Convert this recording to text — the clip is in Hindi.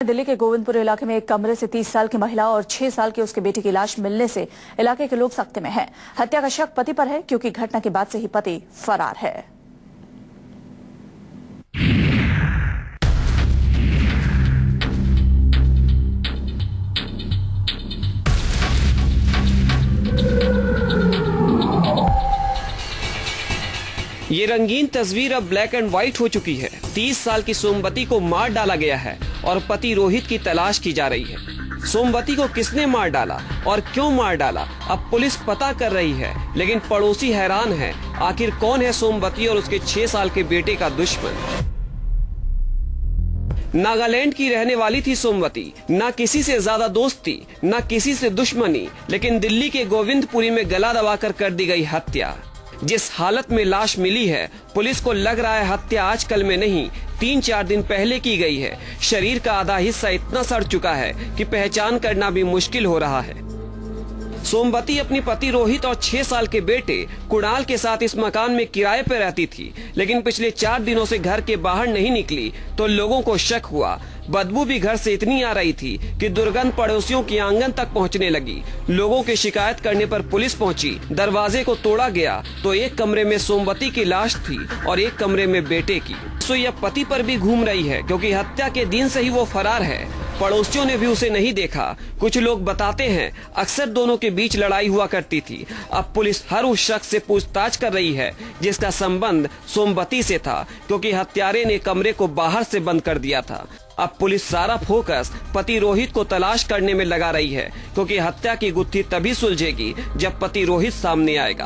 दिल्ली के गोविंदपुर इलाके में एक कमरे से 30 साल की महिला और 6 साल की उसके बेटी की लाश मिलने से इलाके के लोग सख्ते में हैं। हत्या का शक पति पर है क्योंकि घटना के बाद से ही पति फरार है। ये रंगीन तस्वीर अब ब्लैक एंड व्हाइट हो चुकी है। 30 साल की सोमवती को मार डाला गया है और पति रोहित की तलाश की जा रही है। सोमवती को किसने मार डाला और क्यों मार डाला, अब पुलिस पता कर रही है, लेकिन पड़ोसी हैरान है। आखिर कौन है सोमवती और उसके 6 साल के बेटे का दुश्मन। नागालैंड की रहने वाली थी सोमवती। ना किसी से ज्यादा दोस्ती, ना किसी से दुश्मनी, लेकिन दिल्ली के गोविंदपुरी में गला दबाकर कर दी गई हत्या। जिस हालत में लाश मिली है, पुलिस को लग रहा है हत्या आजकल में नहीं, 3-4 दिन पहले की गई है। शरीर का आधा हिस्सा इतना सड़ चुका है कि पहचान करना भी मुश्किल हो रहा है। सोमवती अपनी पति रोहित और 6 साल के बेटे कुणाल के साथ इस मकान में किराए पर रहती थी, लेकिन पिछले 4 दिनों से घर के बाहर नहीं निकली तो लोगों को शक हुआ। बदबू भी घर से इतनी आ रही थी कि दुर्गंध पड़ोसियों की आंगन तक पहुंचने लगी। लोगों के शिकायत करने पर पुलिस पहुंची। दरवाजे को तोड़ा गया तो एक कमरे में सोमवती की लाश थी और एक कमरे में बेटे की। सो यह पति पर भी घूम रही है क्योंकि हत्या के दिन से ही वो फरार है। पड़ोसियों ने भी उसे नहीं देखा। कुछ लोग बताते हैं अक्सर दोनों के बीच लड़ाई हुआ करती थी। अब पुलिस हर उस शख्स से पूछताछ कर रही है जिसका संबंध सोमवती से था, क्योंकि हत्यारे ने कमरे को बाहर से बंद कर दिया था। अब पुलिस सारा फोकस पति रोहित को तलाश करने में लगा रही है, क्योंकि हत्या की गुत्थी तभी सुलझेगी जब पति रोहित सामने आएगा।